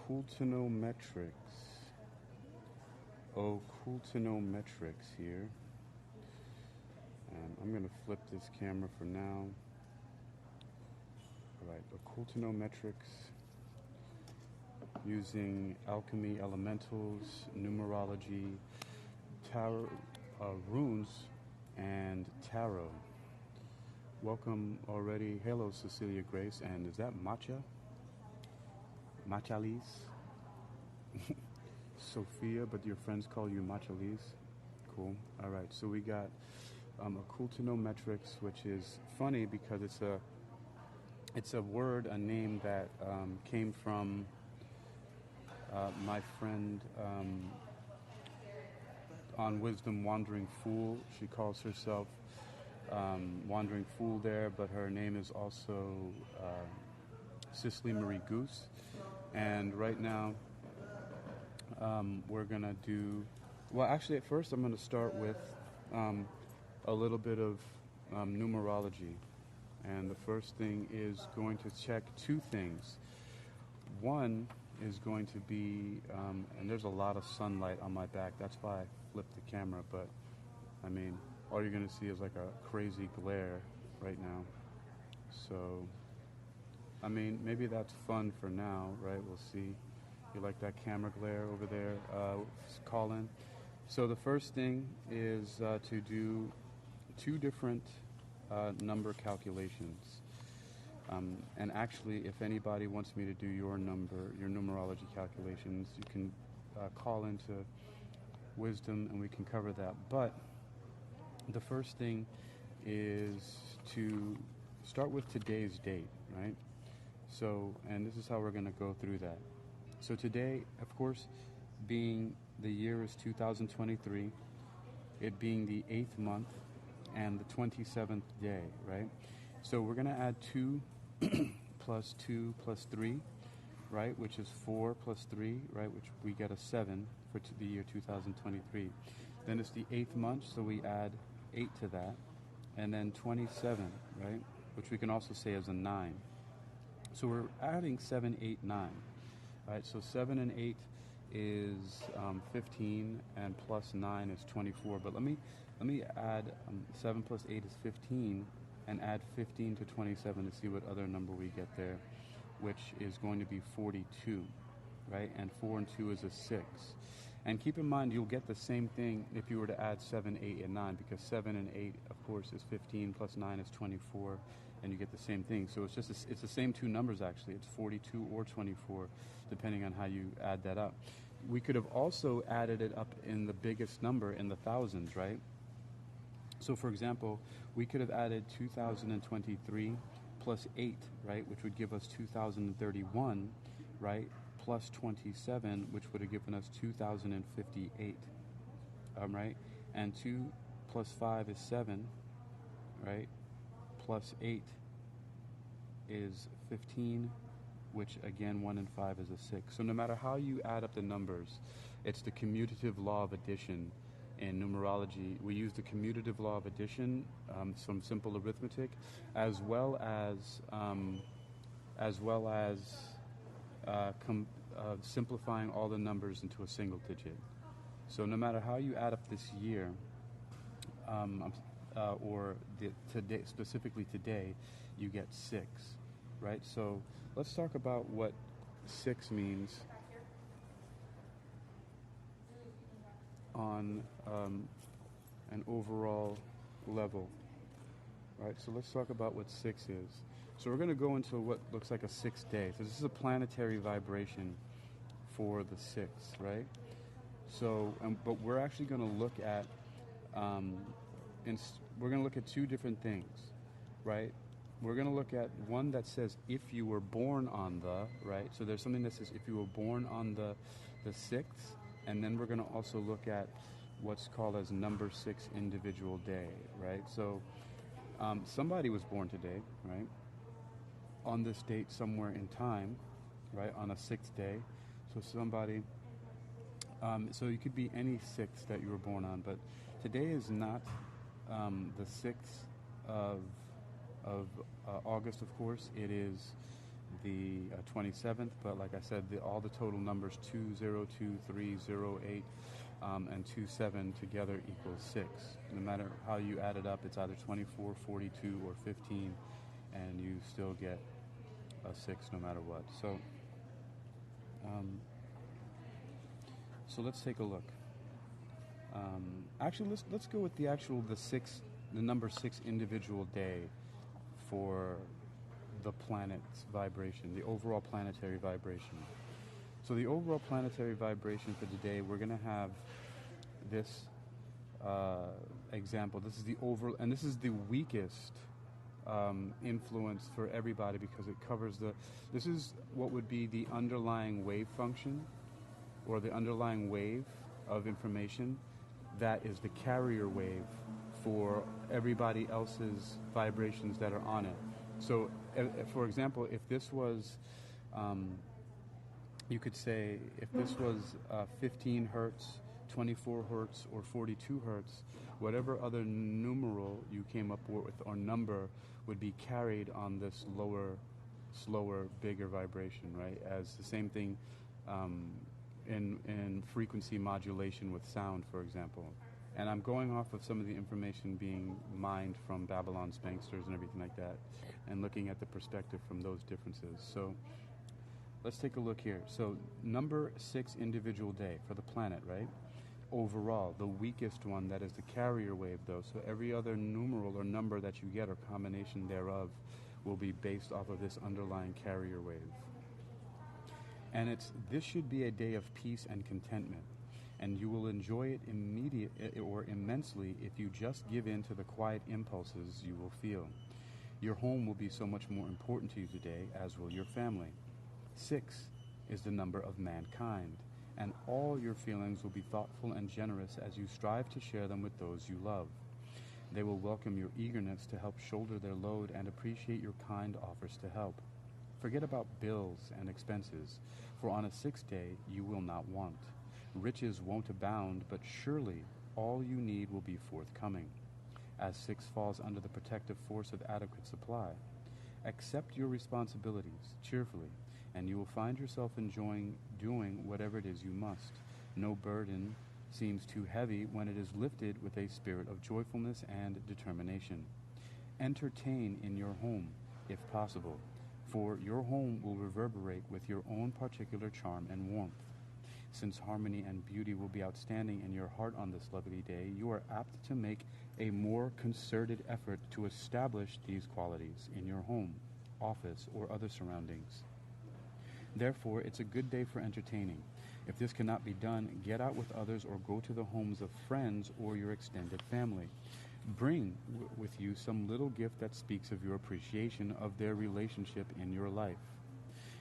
OkultinometriX. OkultinometriX here. I'm going to flip this camera for now. Alright, OkultinometriX, using Alchemy elementals, Numerology, tarot, runes, and tarot. Welcome already. Hello, Cecilia Grace. And is that Matcha? Matchalis? Sophia, but your friends call you Matchalis? Cool. Alright, so we got OkultinometriX, which is funny because it's a word, a name that came from my friend on Wisdom, Wandering Fool. She calls herself Wandering Fool there, but her name is also Cicely Marie Goose. And right now we're gonna do, well, actually at first I'm gonna start with a little bit of numerology. And the first thing is going to check two things. One is going to be, and there's a lot of sunlight on my back, that's why I flipped the camera, but I mean, all you're going to see is like a crazy glare right now. So, I mean, maybe that's fun for now, right? We'll see. You like that camera glare over there? Call in. So the first thing is to do two different number calculations. And actually, if anybody wants me to do your numerology calculations, you can call into Wisdom and we can cover that. But the first thing is to start with today's date, right? So, and this is how we're going to go through that. So today, of course, being the year is 2023, it being the 8th month and the 27th day, right? So we're going to add 2 plus 2 plus 3, right, which is 4 plus 3, right, which we get a 7 for the year 2023. Then it's the 8th month, so we add 8 to that, and then 27, right, which we can also say is a 9. So we're adding 7, 8, 9, right? So 7 and 8 is 15, and plus 9 is 24. But let me add 7 plus 8 is 15, and add 15 to 27 to see what other number we get there, which is going to be 42, right? And 4 and 2 is a 6. And keep in mind, you'll get the same thing if you were to add 7, 8, and 9, because 7 and 8, of course, is 15, plus 9 is 24, and you get the same thing. So it's just it's the same two numbers, actually. It's 42 or 24, depending on how you add that up. We could have also added it up in the biggest number, in the thousands, right? So, for example, we could have added 2023 plus 8, right, which would give us 2031, right, plus 27, which would have given us 2058, right? And 2 plus 5 is 7, right? Plus 8 is 15, which again, 1 and 5 is a 6. So no matter how you add up the numbers, it's the commutative law of addition. In numerology, we use the commutative law of addition, some simple arithmetic, as well as simplifying all the numbers into a single digit. So no matter how you add up this year, or today, specifically today, you get 6, right? So let's talk about what 6 means on an overall level, right? So let's talk about what 6 is. So we're going to go into what looks like a 6th day. So this is a planetary vibration for the 6th, right? So, but we're actually going to look at, we're going to look at two different things, right? We're going to look at one that says if you were born on the, right? So there's something that says if you were born on the 6th, and then we're going to also look at what's called as number 6 individual day, right? So somebody was born today, right? On this date somewhere in time, right? On a 6th day. So somebody, so you could be any 6th that you were born on, but today is not the 6th of August, of course. It is the 27th, but like I said, all the total numbers 202308 and 27 together equals 6. No matter how you add it up, it's either 24, 42, or 15, and you still get a 6 no matter what. So let's take a look. Actually, let's go with the number 6 individual day for the planet's vibration, the overall planetary vibration. So the overall planetary vibration for today, we're going to have this example. This is this is the weakest influence for everybody because it covers this is what would be the underlying wave function or the underlying wave of information. That is the carrier wave for everybody else's vibrations that are on it. So, for example, if this was, you could say, if this was 15 hertz, 24 hertz, or 42 hertz, whatever other numeral you came up with or number would be carried on this lower, slower, bigger vibration, right? As the same thing in frequency modulation with sound, for example. And I'm going off of some of the information being mined from Babylon Spanksters and everything like that, and looking at the perspective from those differences. So let's take a look here. So number 6 individual day for the planet, right? Overall, the weakest one, that is the carrier wave, though. So every other numeral or number that you get or combination thereof will be based off of this underlying carrier wave. And this should be a day of peace and contentment. And you will enjoy it immensely if you just give in to the quiet impulses you will feel. Your home will be so much more important to you today, as will your family. 6 is the number of mankind, and all your feelings will be thoughtful and generous as you strive to share them with those you love. They will welcome your eagerness to help shoulder their load and appreciate your kind offers to help. Forget about bills and expenses, for on a 6th day you will not want. Riches won't abound, but surely all you need will be forthcoming, as 6 falls under the protective force of adequate supply. Accept your responsibilities cheerfully, and you will find yourself enjoying doing whatever it is you must. No burden seems too heavy when it is lifted with a spirit of joyfulness and determination. Entertain in your home, if possible, for your home will reverberate with your own particular charm and warmth. Since harmony and beauty will be outstanding in your heart on this lovely day, you are apt to make a more concerted effort to establish these qualities in your home, office, or other surroundings. Therefore, it's a good day for entertaining. If this cannot be done, get out with others or go to the homes of friends or your extended family. Bring with you some little gift that speaks of your appreciation of their relationship in your life.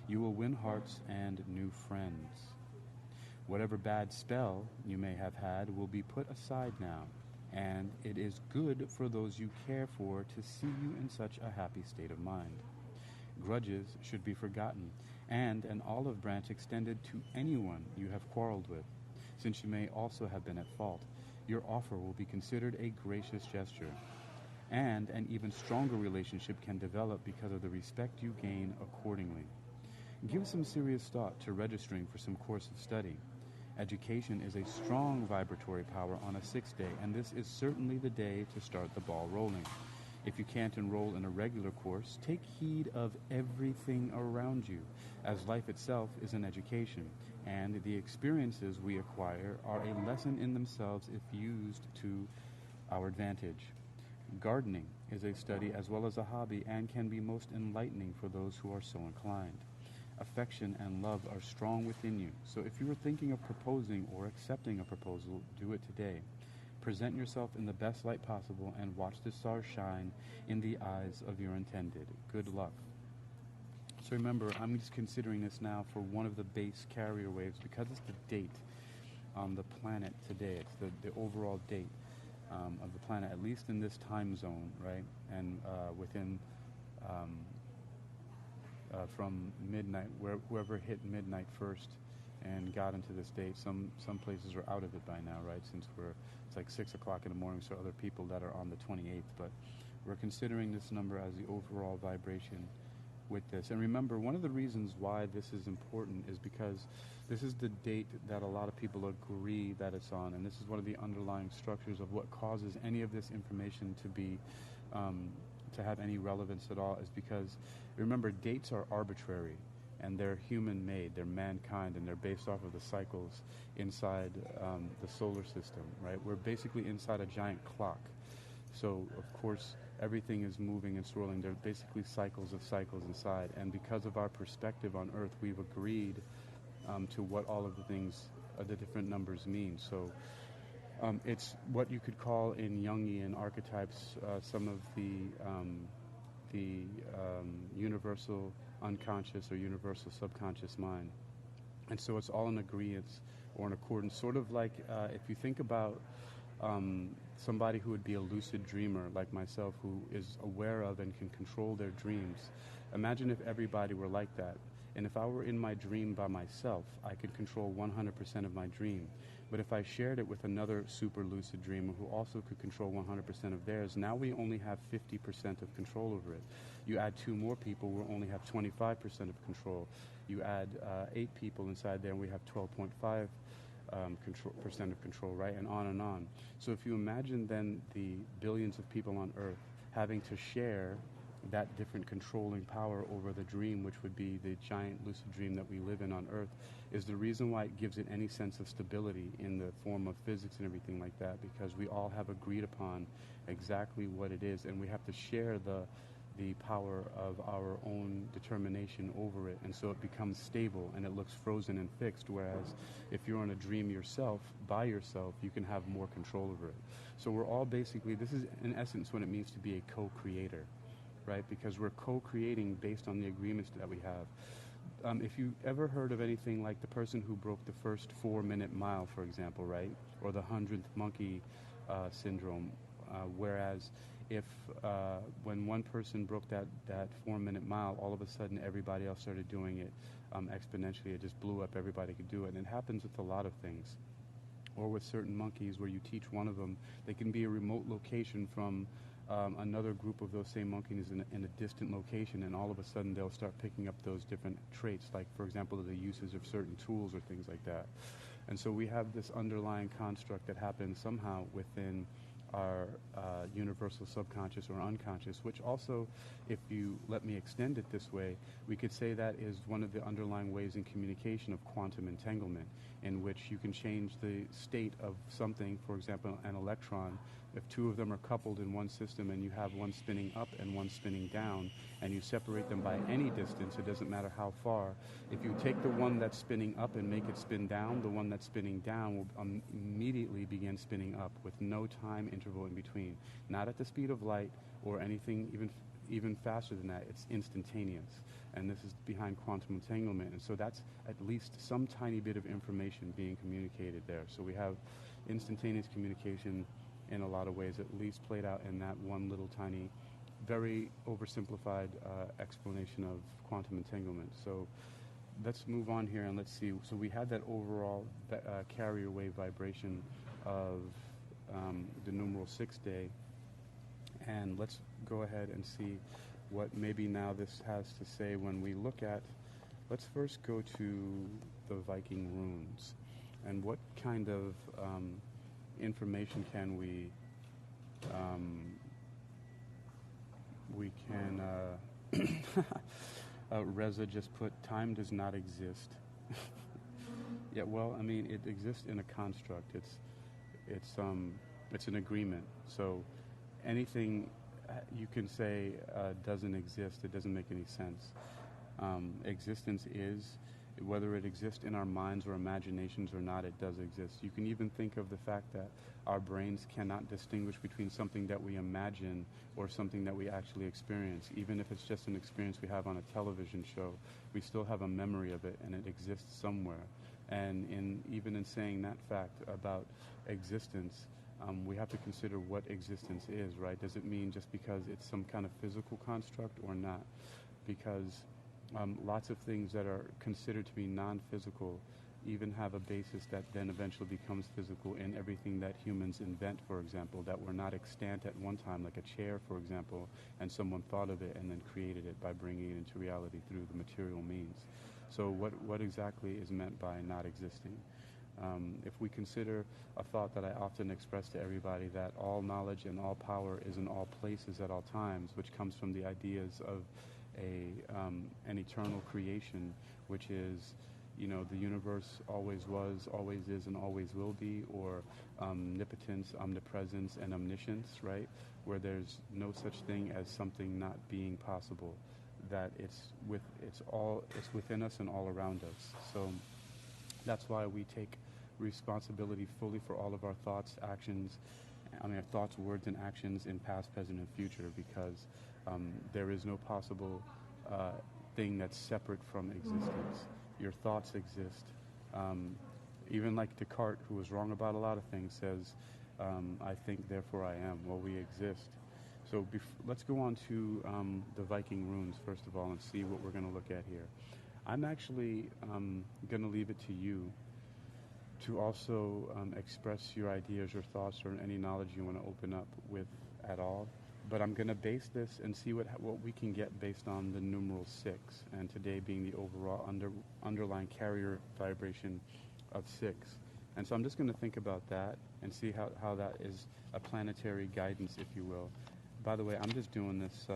You will win hearts and new friends. Whatever bad spell you may have had will be put aside now, and it is good for those you care for to see you in such a happy state of mind. Grudges should be forgotten, and an olive branch extended to anyone you have quarreled with, since you may also have been at fault. Your offer will be considered a gracious gesture, and an even stronger relationship can develop because of the respect you gain accordingly. Give some serious thought to registering for some course of study. Education is a strong vibratory power on a 6th day, and this is certainly the day to start the ball rolling. If you can't enroll in a regular course, take heed of everything around you, as life itself is an education, and the experiences we acquire are a lesson in themselves if used to our advantage. Gardening is a study as well as a hobby and can be most enlightening for those who are so inclined. Affection and love are strong within you, so if you are thinking of proposing or accepting a proposal, do it today. Present yourself in the best light possible and watch the stars shine in the eyes of your intended. Good luck. So remember, I'm just considering this now for one of the base carrier waves because it's the date on the planet today. It's the overall date of the planet, at least in this time zone, right? And within from midnight, whoever hit midnight first and got into this date, some places are out of it by now, right? Since it's like 6 o'clock in the morning, so other people that are on the 28th. But we're considering this number as the overall vibration with this. And remember, one of the reasons why this is important is because this is the date that a lot of people agree that it's on, and this is one of the underlying structures of what causes any of this information to be to have any relevance at all, is because, remember, dates are arbitrary and they're human-made, they're mankind, and they're based off of the cycles inside the solar system, right? We're basically inside a giant clock. So, of course, everything is moving and swirling. There are basically cycles of cycles inside. And because of our perspective on Earth, we've agreed to what all of the things, the different numbers mean. So it's what you could call in Jungian archetypes some of the universal unconscious or universal subconscious mind. And so it's all in agreement or in accordance, sort of like if you think about somebody who would be a lucid dreamer like myself, who is aware of and can control their dreams. Imagine if everybody were like that. And if I were in my dream by myself, I could control 100% of my dream. But if I shared it with another super lucid dreamer who also could control 100% of theirs, now we only have 50% of control over it. You add 2 more people, we'll only have 25% of control. You add 8 people inside there, and we have 12.5% of control, right? And on and on. So if you imagine then the billions of people on Earth having to share that different controlling power over the dream, which would be the giant lucid dream that we live in on Earth, is the reason why it gives it any sense of stability in the form of physics and everything like that, because we all have agreed upon exactly what it is, and we have to share the power of our own determination over it, and so it becomes stable and it looks frozen and fixed, whereas if you're on a dream yourself, by yourself, you can have more control over it. So we're all basically, this is in essence what it means to be a co-creator, right? Because we're co-creating based on the agreements that we have. If you ever heard of anything like the person who broke the first 4-minute mile, for example, right? Or the 100th monkey syndrome, whereas if when one person broke that 4-minute mile, all of a sudden everybody else started doing it exponentially. It just blew up. Everybody could do it. And it happens with a lot of things. Or with certain monkeys, where you teach one of them, they can be a remote location from another group of those same monkeys in a distant location, and all of a sudden they'll start picking up those different traits, like, for example, the uses of certain tools or things like that. And so we have this underlying construct that happens somehow within our universal subconscious or unconscious, which also, if you let me extend it this way, we could say that is one of the underlying ways in communication of quantum entanglement, in which you can change the state of something, for example, an electron. If 2 of them are coupled in one system and you have one spinning up and one spinning down, and you separate them by any distance, it doesn't matter how far, if you take the one that's spinning up and make it spin down, the one that's spinning down will immediately begin spinning up with no time interval in between. Not at the speed of light or anything even faster than that. It's instantaneous. And this is behind quantum entanglement. And so that's at least some tiny bit of information being communicated there. So we have instantaneous communication in a lot of ways, at least played out in that one little tiny, very oversimplified explanation of quantum entanglement. So let's move on here and let's see. So we had that overall carrier wave vibration of the numeral 6 day, and let's go ahead and see what maybe now this has to say when we look at, let's first go to the Viking runes, and what kind of information can we Reza just put, time does not exist. Yeah, well, I mean, it exists in a construct. It's an agreement. So anything you can say doesn't exist, it doesn't make any sense. Existence is, whether it exists in our minds or imaginations or not, it does exist. You can even think of the fact that our brains cannot distinguish between something that we imagine or something that we actually experience. Even if it's just an experience we have on a television show, we still have a memory of it, and it exists somewhere. And even in saying that fact about existence, we have to consider what existence is, right? Does it mean just because it's some kind of physical construct or not? Because lots of things that are considered to be non-physical even have a basis that then eventually becomes physical in everything that humans invent, for example, that were not extant at one time, like a chair, for example, and someone thought of it and then created it by bringing it into reality through the material means. So what exactly is meant by not existing? If we consider a thought that I often express to everybody, that all knowledge and all power is in all places at all times, which comes from the ideas of an eternal creation, which is, the universe always was, always is, and always will be, or omnipotence, omnipresence, and omniscience, right? Where there's no such thing as something not being possible, that it's within us and all around us. So that's why we take responsibility fully for all of our thoughts, actions, our thoughts, words, and actions in past, present, and future, because there is no possible thing that's separate from existence. Your thoughts exist. Even like Descartes, who was wrong about a lot of things, says, I think, therefore I am. Well, we exist. So let's go on to the Viking runes, first of all, and see what we're going to look at here. I'm actually going to leave it to you to also express your ideas, your thoughts, or any knowledge you want to open up with at all. But I'm going to base this and see what we can get based on the numeral 6, and today being the overall underlying carrier vibration of 6. And so I'm just going to think about that and see how that is a planetary guidance, if you will. By the way, I'm just doing this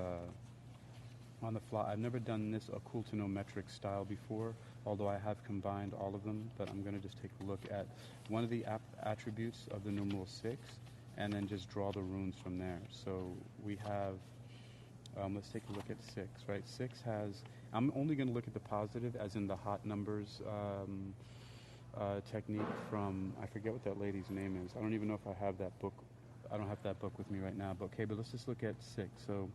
on the fly. I've never done this OkultinometriX style before, although I have combined all of them. But I'm going to just take a look at one of the attributes of the numeral 6, and then just draw the runes from there. So we have, let's take a look at 6, right? 6 has, I'm only going to look at the positive, as in the hot numbers technique from, I forget what that lady's name is. I don't even know if I have that book. I don't have that book with me right now. But okay, but let's just look at 6. So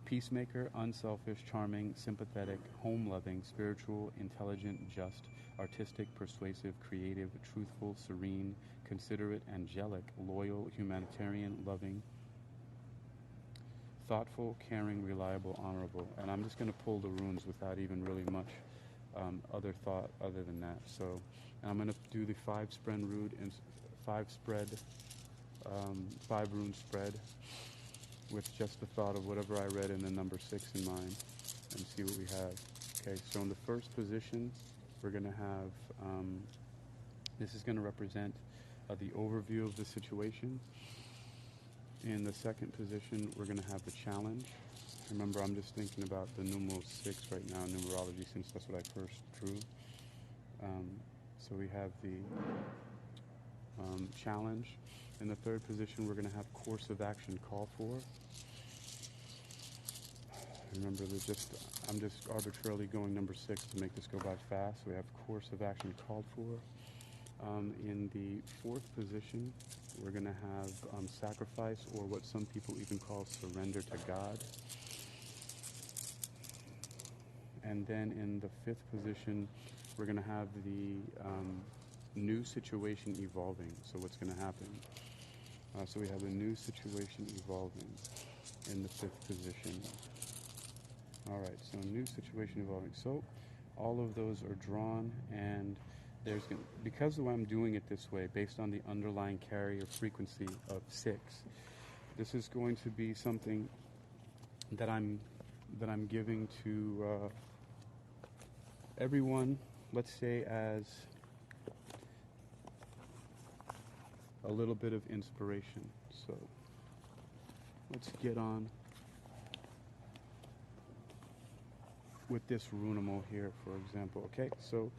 peacemaker, unselfish, charming, sympathetic, home-loving, spiritual, intelligent, just, artistic, persuasive, creative, truthful, serene, considerate, angelic, loyal, humanitarian, loving, thoughtful, caring, reliable, honorable. And I'm just going to pull the runes without even really much other thought other than that. So I'm going to do the 5 rune spread with just the thought of whatever I read in the number 6 in mind, and see what we have. Okay, so in the first position, we're going to have, this is going to represent the overview of the situation. In the second position, we're going to have the challenge. Remember, I'm just thinking about the numeral 6 right now in numerology, since that's what I first drew. So we have the challenge. In the third position, we're going to have course of action call for. Remember, I'm just arbitrarily going number 6 to make this go by fast. So we have course of action called for. In the fourth position, we're going to have sacrifice, or what some people even call surrender to God. And then in the fifth position, we're going to have the new situation evolving. So what's going to happen? So we have a new situation evolving in the fifth position. All right, so new situation evolving. So all of those are drawn, and because the way I'm doing it this way, based on the underlying carrier frequency of 6, this is going to be something that I'm giving to everyone, let's say, as a little bit of inspiration. So let's get on with this runemal here, for example. Okay, so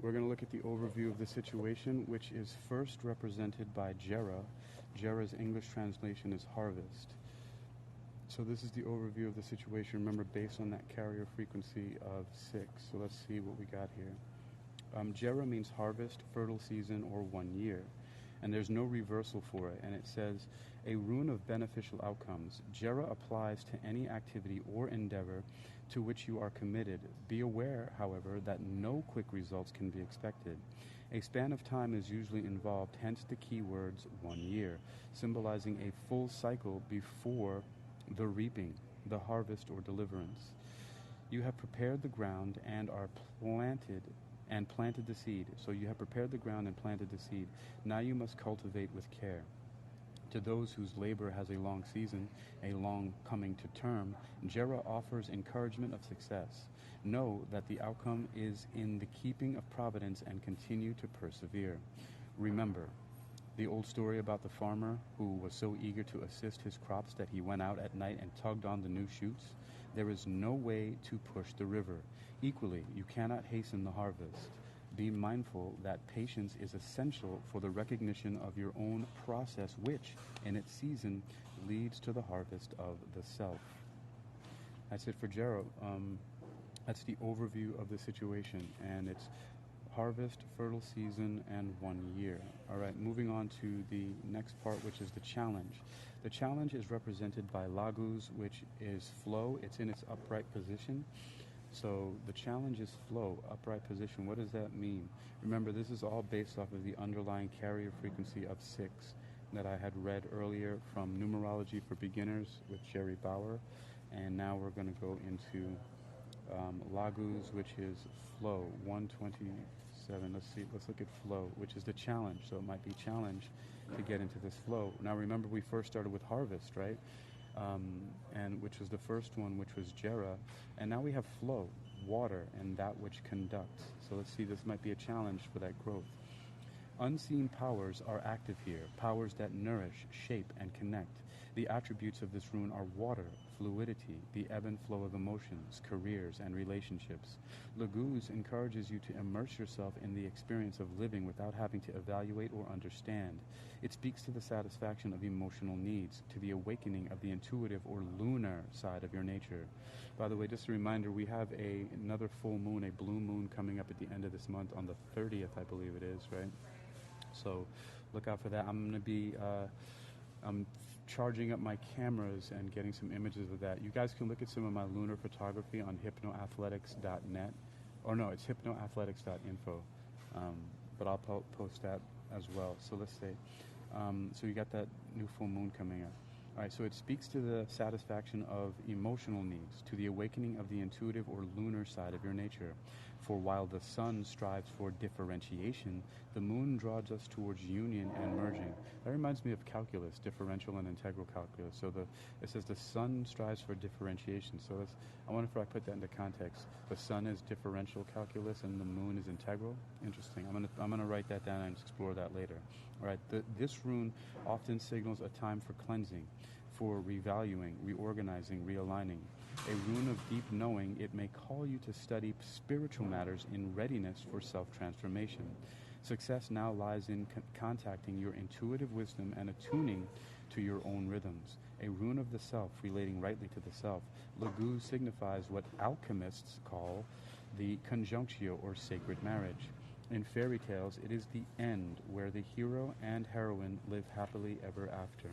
we're going to look at the overview of the situation, which is first represented by Jera. Jera's English translation is harvest. So this is the overview of the situation, remember, based on that carrier frequency of 6. So let's see what we got here. Jera means harvest, fertile season, or 1 year. And there's no reversal for it. And it says, a rune of beneficial outcomes. Jera applies to any activity or endeavor to which you are committed. Be aware, however, that no quick results can be expected. A span of time is usually involved, hence the key words 1 year, symbolizing a full cycle before the reaping, the harvest, or deliverance. You have prepared the ground and are planted and planted the seed. So you have prepared the ground and planted the seed. Now you must cultivate with care. To those whose labor has a long season, a long coming to term, Jera offers encouragement of success. Know that the outcome is in the keeping of providence and continue to persevere. Remember the old story about the farmer who was so eager to assist his crops that he went out at night and tugged on the new shoots? There is no way to push the river. Equally, you cannot hasten the harvest. Be mindful that patience is essential for the recognition of your own process, which, in its season, leads to the harvest of the self. That's it for Jera. That's the overview of the situation, and it's harvest, fertile season, and 1 year. All right, moving on to the next part, which is the challenge. The challenge is represented by Lagus, which is flow. It's in its upright position. So the challenge is flow, upright position. What does that mean? Remember, this is all based off of the underlying carrier frequency of 6 that I had read earlier from Numerology for Beginners with Jerry Bauer. And now we're going to go into Lagus, which is flow, 127. Let's look at flow, which is the challenge. So it might be challenge to get into this flow. Now remember, we first started with harvest, right? And which was the first one, which was Jera. And now we have flow, water, and that which conducts. So let's see, this might be a challenge for that growth. Unseen powers are active here, powers that nourish, shape, and connect. The attributes of this rune are water, fluidity, the ebb and flow of emotions, careers, and relationships. Lagus encourages you to immerse yourself in the experience of living without having to evaluate or understand. It speaks to the satisfaction of emotional needs, to the awakening of the intuitive or lunar side of your nature. By the way, just a reminder, we have another full moon, a blue moon, coming up at the end of this month on the 30th, I believe it is, right? So look out for that. I'm going to be charging up my cameras and getting some images of that. You guys can look at some of my lunar photography on hypnoathletics.net. Or no, it's hypnoathletics.info. But I'll post that as well. So let's say, so you got that new full moon coming up. All right, so it speaks to the satisfaction of emotional needs, to the awakening of the intuitive or lunar side of your nature. For while the sun strives for differentiation, the moon draws us towards union and merging. That reminds me of calculus, differential and integral calculus. So it says the sun strives for differentiation. So I wonder if I put that into context. The sun is differential calculus and the moon is integral. Interesting. I'm gonna write that down and explore that later. All right. This rune often signals a time for cleansing, for revaluing, reorganizing, realigning. A rune of deep knowing, it may call you to study spiritual matters in readiness for self-transformation. Success now lies in contacting your intuitive wisdom and attuning to your own rhythms. A rune of the self, relating rightly to the self. Lagus signifies what alchemists call the conjunctio or sacred marriage. In fairy tales, it is the end where the hero and heroine live happily ever after.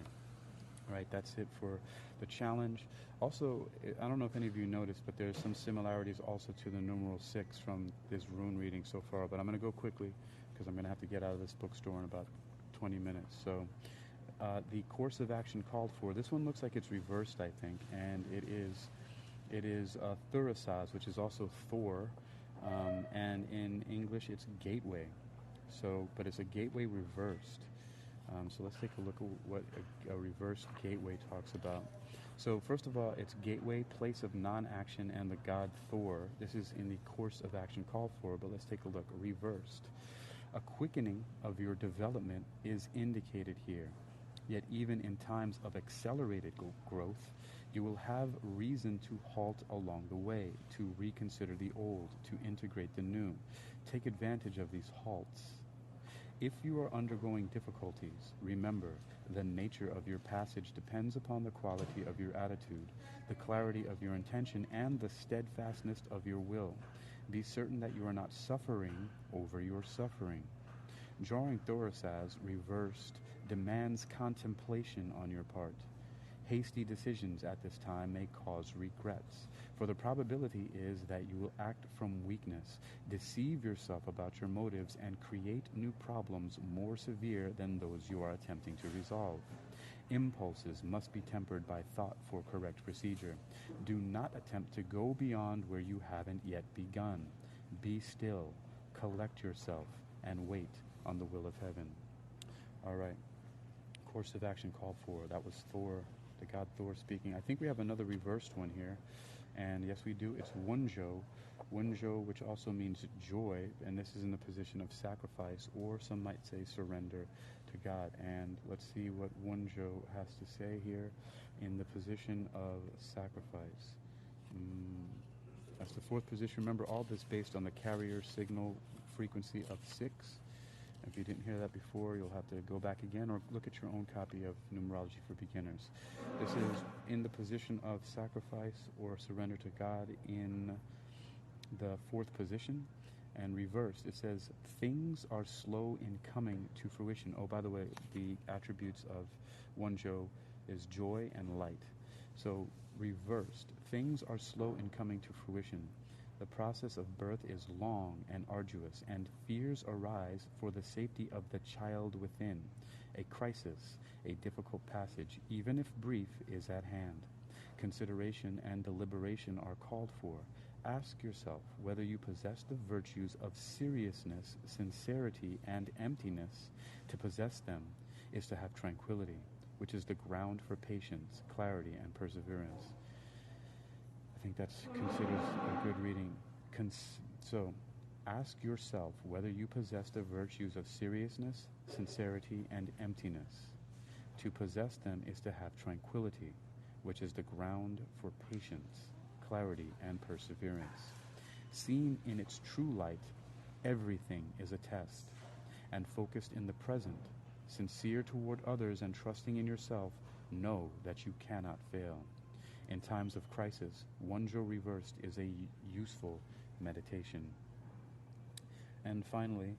All right, that's it for the challenge. Also, I don't know if any of you noticed, but there's some similarities also to the numeral 6 from this rune reading so far. But I'm going to go quickly because I'm going to have to get out of this bookstore in about 20 minutes. So the course of action called for, this one looks like it's reversed, I think, and it is Thurasaz, which is also Thor, and in English it's gateway. So, but it's a gateway reversed. So let's take a look at what a reversed gateway talks about. So first of all, it's gateway, place of non-action, and the god Thor. This is in the course of action called for, but let's take a look. Reversed. A quickening of your development is indicated here. Yet even in times of accelerated growth, you will have reason to halt along the way, to reconsider the old, to integrate the new. Take advantage of these halts. If you are undergoing difficulties, remember, the nature of your passage depends upon the quality of your attitude, the clarity of your intention, and the steadfastness of your will. Be certain that you are not suffering over your suffering. Drawing Thorasaz reversed demands contemplation on your part. Hasty decisions at this time may cause regrets, for the probability is that you will act from weakness, deceive yourself about your motives, and create new problems more severe than those you are attempting to resolve. Impulses must be tempered by thought for correct procedure. Do not attempt to go beyond where you haven't yet begun. Be still, collect yourself, and wait on the will of heaven. All right. Course of action called for. That was Thor, the god Thor speaking. I think we have another reversed one here. And yes, we do. It's Wunjo. Wunjo, which also means joy. And this is in the position of sacrifice, or some might say surrender to God. And let's see what Wunjo has to say here in the position of sacrifice. That's the fourth position. Remember, all this based on the carrier signal frequency of 6. If you didn't hear that before, you'll have to go back again or look at your own copy of Numerology for Beginners. This is in the position of sacrifice or surrender to God in the fourth position. And reversed, it says, things are slow in coming to fruition. Oh, by the way, the attributes of Wunjo is joy and light. So reversed, things are slow in coming to fruition. The process of birth is long and arduous, and fears arise for the safety of the child within. A crisis, a difficult passage, even if brief, is at hand. Consideration and deliberation are called for. Ask yourself whether you possess the virtues of seriousness, sincerity, and emptiness. To possess them is to have tranquility, which is the ground for patience, clarity, and perseverance. I think that's considered a good reading. So, ask yourself whether you possess the virtues of seriousness, sincerity, and emptiness. To possess them is to have tranquility, which is the ground for patience, clarity, and perseverance. Seen in its true light, everything is a test, and focused in the present, sincere toward others and trusting in yourself, know that you cannot fail. In times of crisis, Wunjo reversed is a useful meditation. And finally,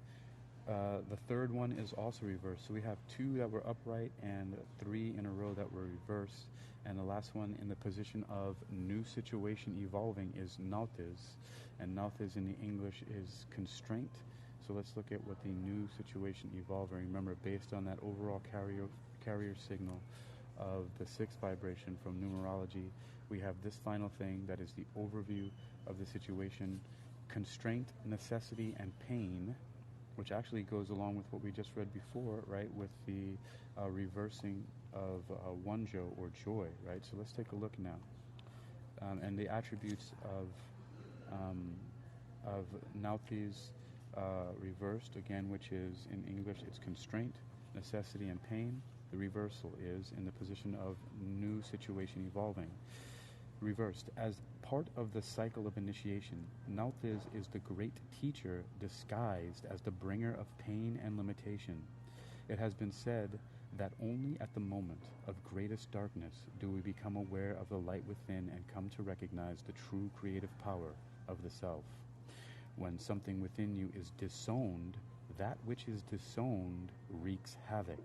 the third one is also reversed. So we have 2 that were upright and 3 in a row that were reversed. And the last one in the position of new situation evolving is Nautiz. And Nautiz in the English is constraint. So let's look at what the new situation evolving. Remember, based on that overall carrier signal of the 6th vibration from numerology, we have this final thing that is the overview of the situation: constraint, necessity, and pain, which actually goes along with what we just read before, right, with the reversing of Wunjo, or joy, right? So let's take a look now. And the attributes of Nautiz reversed, again, which is in English, it's constraint, necessity, and pain. The reversal is in the position of new situation evolving. Reversed, as part of the cycle of initiation, Nautiz is the great teacher disguised as the bringer of pain and limitation. It has been said that only at the moment of greatest darkness do we become aware of the light within and come to recognize the true creative power of the self. When something within you is disowned, that which is disowned wreaks havoc.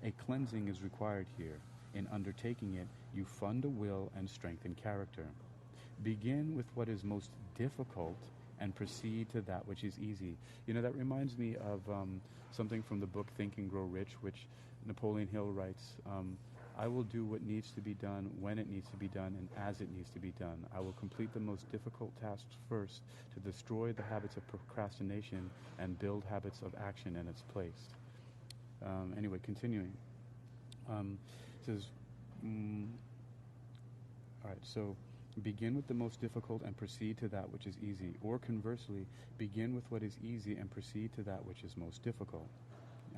A cleansing is required here. In undertaking it, you fund a will and strengthen character. Begin with what is most difficult and proceed to that which is easy. You know, that reminds me of something from the book Think and Grow Rich, which Napoleon Hill writes, I will do what needs to be done when it needs to be done and as it needs to be done. I will complete the most difficult tasks first to destroy the habits of procrastination and build habits of action in its place. Anyway, continuing. It says, all right, so begin with the most difficult and proceed to that which is easy. Or conversely, begin with what is easy and proceed to that which is most difficult.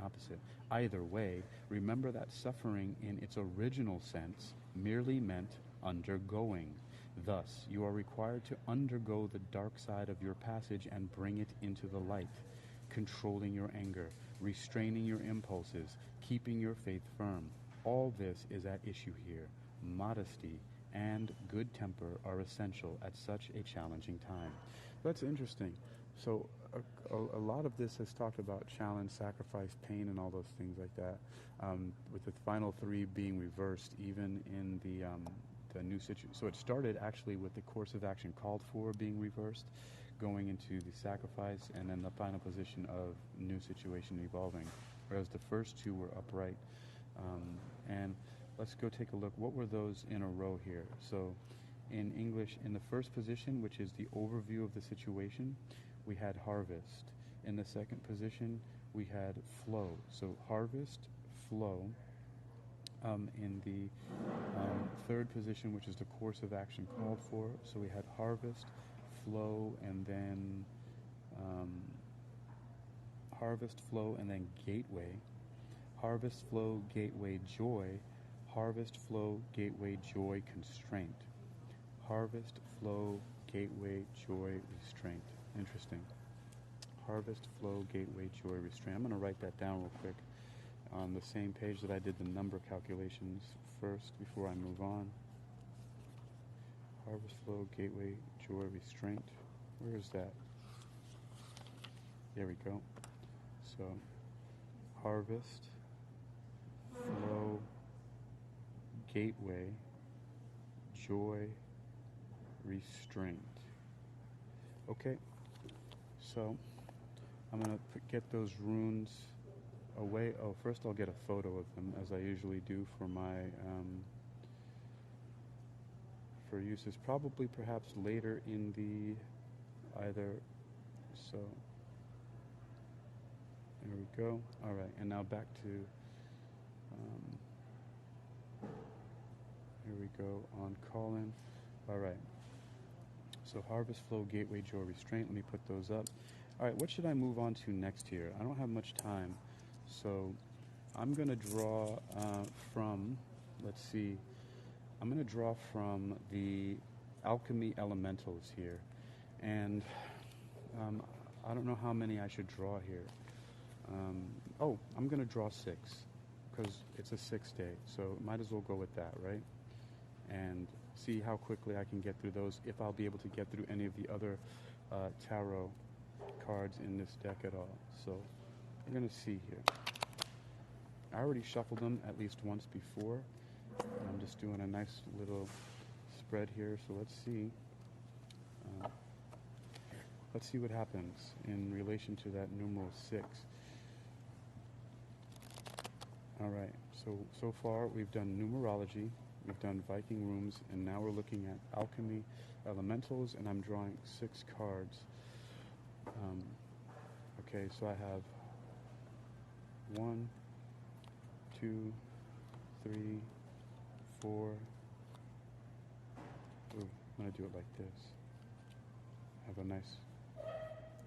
Opposite. Either way, remember that suffering in its original sense merely meant undergoing. Thus, you are required to undergo the dark side of your passage and bring it into the light, controlling your anger, restraining your impulses, keeping your faith firm. All this is at issue here. Modesty and good temper are essential at such a challenging time. That's interesting. So a lot of this has talked about challenge, sacrifice, pain, and all those things like that, with the final 3 being reversed even in the new situation. So it started actually with the course of action called for being reversed, going into the sacrifice, and then the final position of new situation evolving, whereas the first 2 were upright. And let's go take a look. What were those in a row here? So in English, in the first position, which is the overview of the situation, we had harvest. In the second position, we had flow. So harvest, flow. In the third position, which is the course of action called for, so we had harvest, flow, and then harvest, flow, and then gateway. Harvest, flow, gateway, joy. Harvest, flow, gateway, joy, constraint. Harvest, flow, gateway, joy, restraint. Interesting. Harvest, flow, gateway, joy, restraint. I'm going to write that down real quick on the same page that I did the number calculations first before I move on. Harvest, flow, gateway, joy, restraint. Where is that? There we go. So, harvest, flow, gateway, joy, restraint. Okay, so I'm going to get those runes away. Oh, first I'll get a photo of them, as I usually do for my for uses probably perhaps later in the either. So there we go. All right, and now back to here we go on call-in. All right, so harvest, flow, gateway, joy, restraint. Let me put those up. All right, what should I move on to next here? I don't have much time, so I'm going to draw from, let's see, I'm going to draw from the Alchemy elementals here, and I don't know how many I should draw here. I'm going to draw 6, because it's a 6 day, so might as well go with that, right? And see how quickly I can get through those, if I'll be able to get through any of the other tarot cards in this deck at all. So we're going to see here. I already shuffled them at least once before. I'm just doing a nice little spread here, so let's see. Let's see what happens in relation to that numeral 6. All right, so far we've done numerology, we've done Viking rooms, and now we're looking at alchemy elementals, and I'm drawing 6 cards. Okay, so I have 1, 2, 3, 4. Ooh, I'm going to do it like this. Have a nice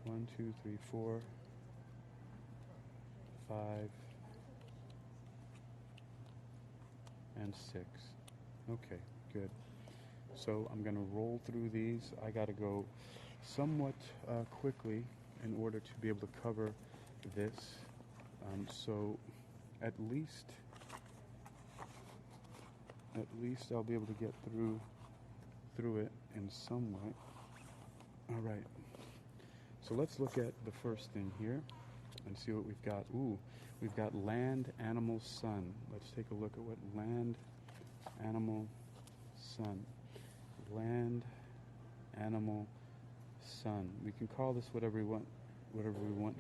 1, 2, 3, 4, 5, and 6. Okay, good. So I'm going to roll through these. I got to go somewhat quickly in order to be able to cover this. So at least I'll be able to get through it in some way. All right. So let's look at the first thing here and see what we've got. Ooh, we've got land, animal, sun. Let's take a look at what land, animal, sun. Land, animal, sun. We can call this whatever we want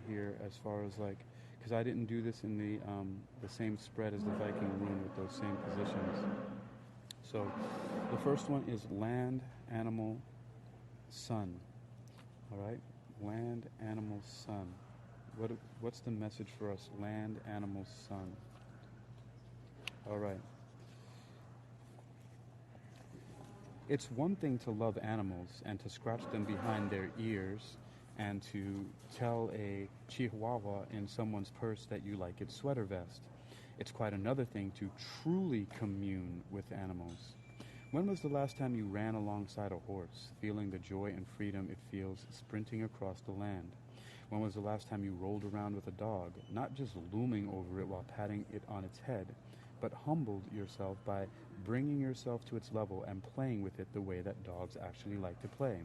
here, as far as like, because I didn't do this in the same spread as the Viking rune with those same positions. So the first one is land, animal, sun. All right, land, animal, sun. What's the message for us? Land, animal, sun. All right. It's one thing to love animals and to scratch them behind their ears and to tell a chihuahua in someone's purse that you like its sweater vest. It's quite another thing to truly commune with animals. When was the last time you ran alongside a horse, feeling the joy and freedom it feels sprinting across the land? When was the last time you rolled around with a dog, not just looming over it while patting it on its head, but humbled yourself by bringing yourself to its level and playing with it the way that dogs actually like to play?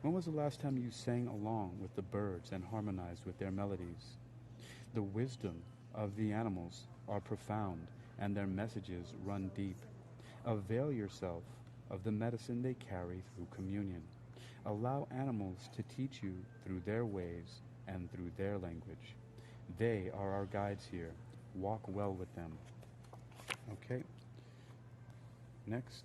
When was the last time you sang along with the birds and harmonized with their melodies? The wisdom of the animals are profound, and their messages run deep. Avail yourself of the medicine they carry through communion. Allow animals to teach you through their ways and through their language. They are our guides here. Walk well with them. Okay. Next.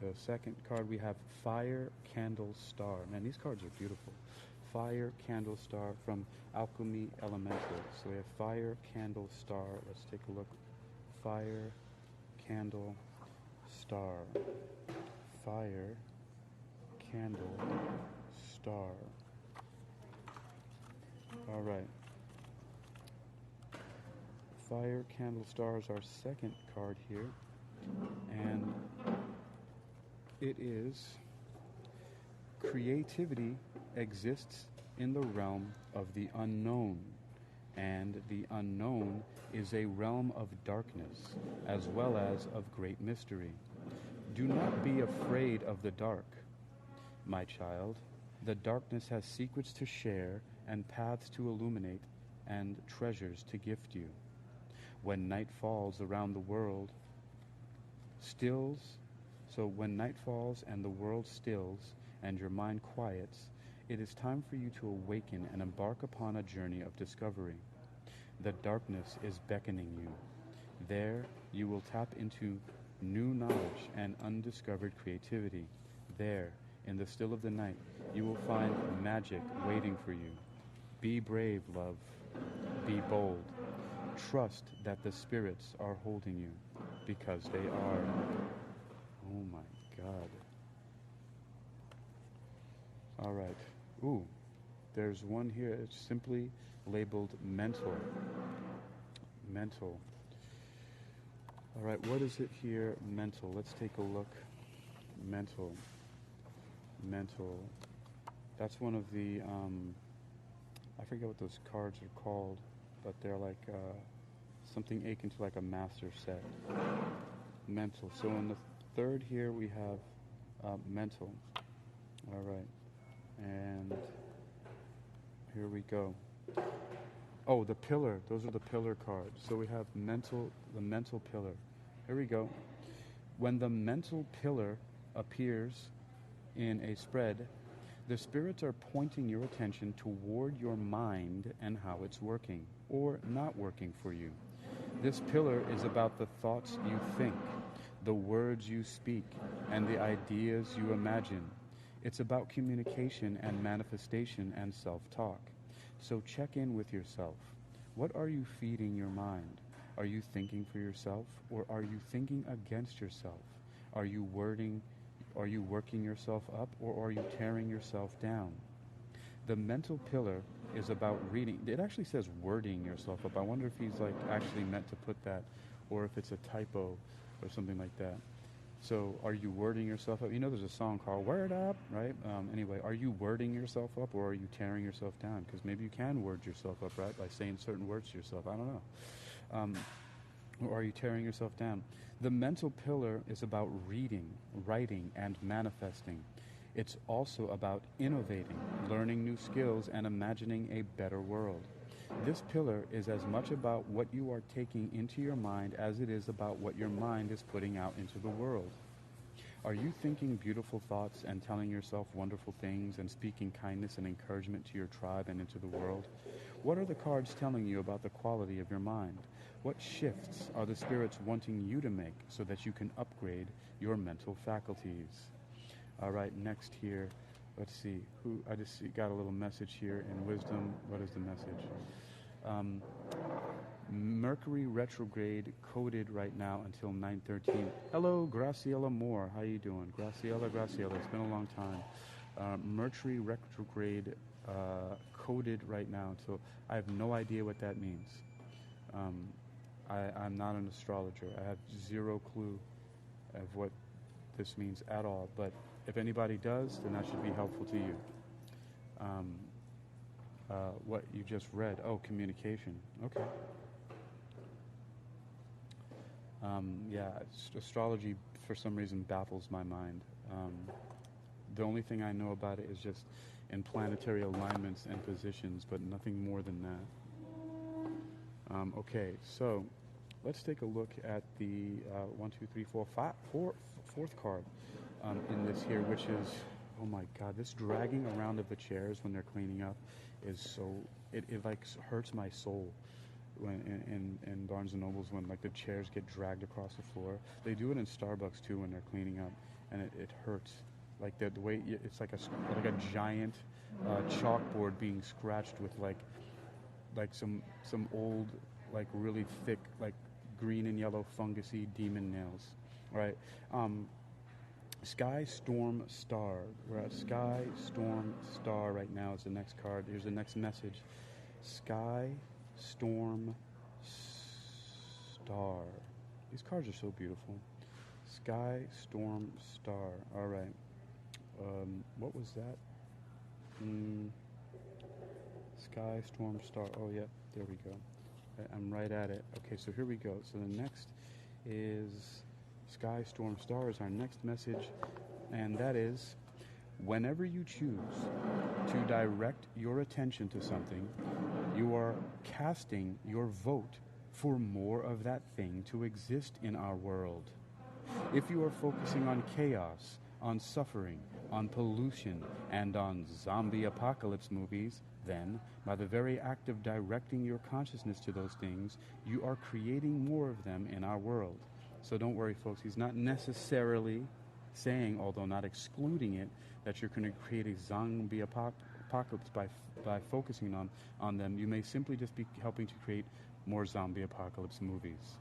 The second card we have Fire Candle Star. Man, these cards are beautiful. Fire Candle Star from Alchemy Elemental. So we have Fire Candle Star. Let's take a look. Fire Candle Star. Fire Candle Star. All right. Fire Candle Star is our second card here. And it is creativity exists in the realm of the unknown. And the unknown is a realm of darkness as well as of great mystery. Do not be afraid of the dark, my child. The darkness has secrets to share and paths to illuminate and treasures to gift you. When night falls around the world, when night falls and the world stills and your mind quiets, it is time for you to awaken and embark upon a journey of discovery. The darkness is beckoning you. There, you will tap into new knowledge and undiscovered creativity. There, in the still of the night, you will find magic waiting for you. Be brave, love. Be bold. Trust that the spirits are holding you, because they are. Oh my God. All right. Ooh, there's one here. It's simply labeled mental. Mental. All right, what is it here? Mental. Let's take a look. Mental. Mental. That's one of the, I forget what those cards are called, but they're like something akin to like a master set. Mental. So in the third here we have mental. All right. And here we go. Oh, the pillar. Those are the pillar cards. So we have mental, the mental pillar. Here we go. When the mental pillar appears in a spread, the spirits are pointing your attention toward your mind and how it's working or not working for you. This pillar is about the thoughts you think, the words you speak, and the ideas you imagine. It's about communication and manifestation and self-talk. So check in with yourself. What are you feeding your mind? Are you thinking for yourself, or are you thinking against yourself? Are you working yourself up, or are you tearing yourself down? The mental pillar is about reading. It actually says wording yourself up. I wonder if he's like actually meant to put that, or if it's a typo or something like that. So are you wording yourself up? You know there's a song called Word Up, right? Anyway, are you wording yourself up, or are you tearing yourself down? Because maybe you can word yourself up, right, by saying certain words to yourself. I don't know. Or are you tearing yourself down? The mental pillar is about reading, writing, and manifesting. It's also about innovating, learning new skills, and imagining a better world. This pillar is as much about what you are taking into your mind as it is about what your mind is putting out into the world. Are you thinking beautiful thoughts and telling yourself wonderful things and speaking kindness and encouragement to your tribe and into the world? What are the cards telling you about the quality of your mind? What shifts are the spirits wanting you to make so that you can upgrade your mental faculties? All right, next here. Let's see. I just got a little message here in wisdom. What is the message? Mercury retrograde coded right now until 9:13. Hello, Graciela Moore. How you doing? Graciela. It's been a long time. Mercury retrograde coded right now until... I have no idea what that means. I'm not an astrologer. I have zero clue of what this means at all. But if anybody does, then that should be helpful to you. What you just read. Oh, communication. Okay. Astrology for some reason baffles my mind. The only thing I know about it is just in planetary alignments and positions, but nothing more than that. Okay, so let's take a look at the 4th card in this here, which is, oh my God, this dragging around of the chairs when they're cleaning up is so, it like hurts my soul. When in Barnes and Nobles, when like the chairs get dragged across the floor. They do it in Starbucks too when they're cleaning up, and it hurts. Like the way it's like like a giant chalkboard being scratched with like some old, like really thick, like green and yellow fungusy demon nails, right? Sky Storm Star. We're at Sky Storm Star right now is the next card. Here's the next message. Sky Storm Star. These cards are so beautiful. Sky Storm Star. All right. What was that? Sky Storm Star. Oh, yeah. There we go. I'm right at it. Okay, so here we go. So the next is Sky Storm Star is our next message, and that is, whenever you choose to direct your attention to something, you are casting your vote for more of that thing to exist in our world. If you are focusing on chaos, on suffering, on pollution, and on zombie apocalypse movies, then, by the very act of directing your consciousness to those things, you are creating more of them in our world. So don't worry, folks. He's not necessarily saying, although not excluding it, that you're going to create a zombie apocalypse by focusing on them. You may simply just be helping to create more zombie apocalypse movies.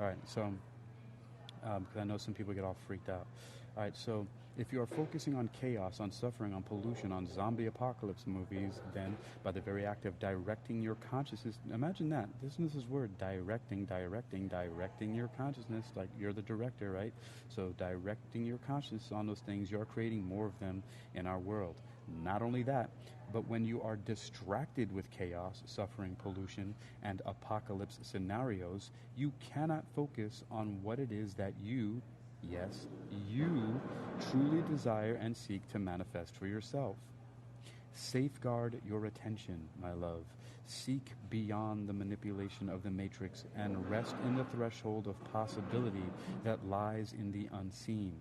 All right, so because I know some people get all freaked out. All right, so if you are focusing on chaos, on suffering, on pollution, on zombie apocalypse movies, then by the very act of directing your consciousness, imagine that. Listen to this word, directing your consciousness, like you're the director, right? So directing your consciousness on those things, you're creating more of them in our world. Not only that, but when you are distracted with chaos, suffering, pollution, and apocalypse scenarios, you cannot focus on what it is that you, yes, you truly desire and seek to manifest for yourself. Safeguard your attention, my love. Seek beyond the manipulation of the matrix and rest in the threshold of possibility that lies in the unseen.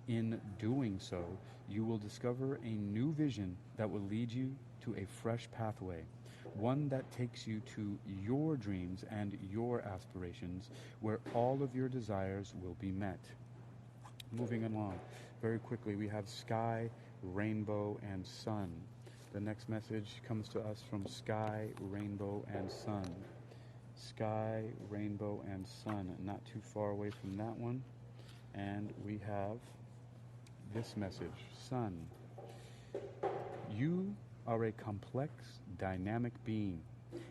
In doing so, you will discover a new vision that will lead you to a fresh pathway, one that takes you to your dreams and your aspirations, where all of your desires will be met. Moving along, very quickly, we have Sky, Rainbow, and Sun. The next message comes to us from Sky, Rainbow, and Sun. Sky, Rainbow, and Sun. Not too far away from that one. And we have this message. Sun. You are a complex, dynamic being.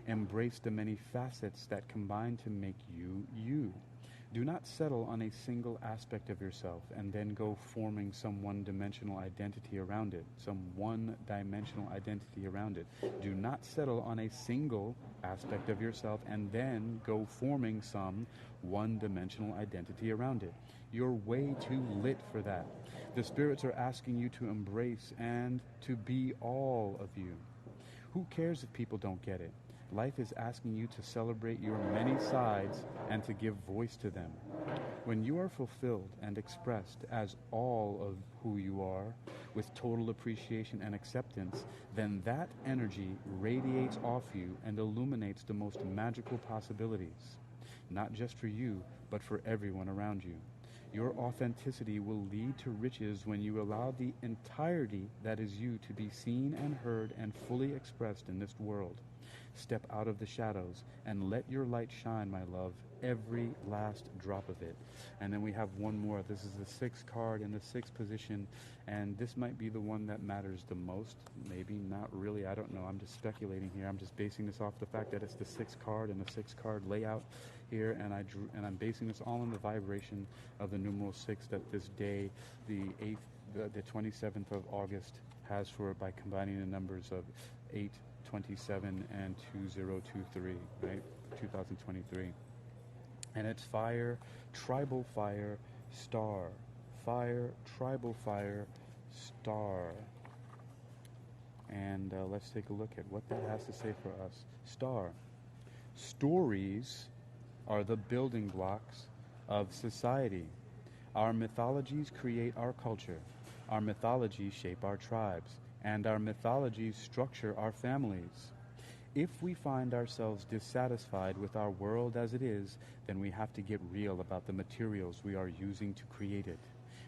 Embrace the many facets that combine to make you, you. Do not settle on a single aspect of yourself and then go forming some one-dimensional identity around it. Do not settle on a single aspect of yourself and then go forming some one-dimensional identity around it. You're way too lit for that. The spirits are asking you to embrace and to be all of you. Who cares if people don't get it? Life is asking you to celebrate your many sides and to give voice to them. When you are fulfilled and expressed as all of who you are, with total appreciation and acceptance, then that energy radiates off you and illuminates the most magical possibilities, not just for you, but for everyone around you. Your authenticity will lead to riches when you allow the entirety that is you to be seen and heard and fully expressed in this world. Step out of the shadows and let your light shine, my love, every last drop of it. And then we have one more. This is the sixth card in the sixth position, and this might be the one that matters the most. Maybe not really. I don't know. I'm just speculating here. I'm just basing this off the fact that it's the sixth card and the sixth card layout here, and I'm basing this all on the vibration of the numeral 6 that this day, the 27th of August, has for it by combining the numbers of 8, 27 and 2023, right? 2023. And it's fire, tribal fire, star. Fire, tribal fire, star. And let's take a look at what that has to say for us. Star. Stories are the building blocks of society. Our mythologies create our culture. Our mythologies shape our tribes. And our mythologies structure our families. If we find ourselves dissatisfied with our world as it is, then we have to get real about the materials we are using to create it.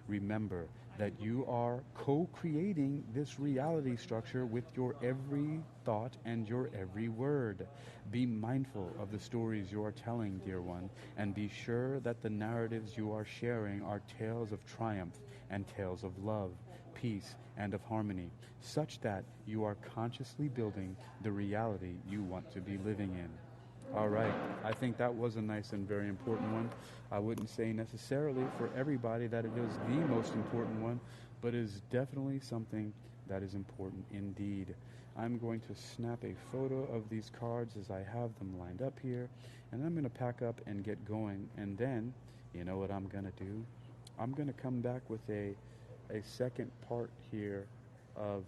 Remember that you are co-creating this reality structure with your every thought and your every word. Be mindful of the stories you are telling, dear one, and be sure that the narratives you are sharing are tales of triumph and tales of love, peace, and of harmony, such that you are consciously building the reality you want to be living in. All right. I think that was a nice and very important one. I wouldn't say necessarily for everybody that it is the most important one, but it is definitely something that is important indeed. I'm going to snap a photo of these cards as I have them lined up here, and I'm going to pack up and get going. And then, you know what I'm going to do? I'm going to come back with a second part here of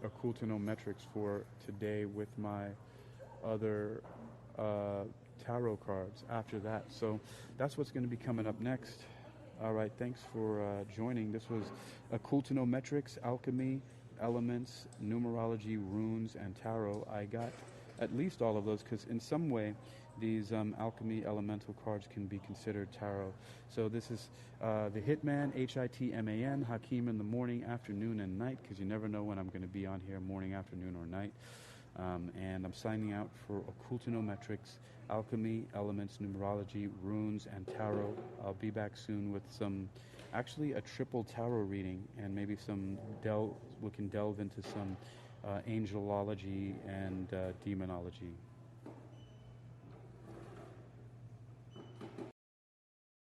OkultinometriX for today with my other tarot cards after that. So that's what's going to be coming up next. All right, thanks for joining. This was OkultinometriX, Alchemy, Elements, Numerology, Runes, and Tarot. I got at least all of those because in some way these alchemy elemental cards can be considered tarot. So this is the Hitman, Hitman, Hakim in the morning, afternoon, and night, because you never know when I'm going to be on here, morning, afternoon, or night. And I'm signing out for OkultinometriX, Alchemy, Elements, Numerology, Runes, and Tarot. I'll be back soon with actually a triple tarot reading, and maybe we can delve into some angelology and demonology.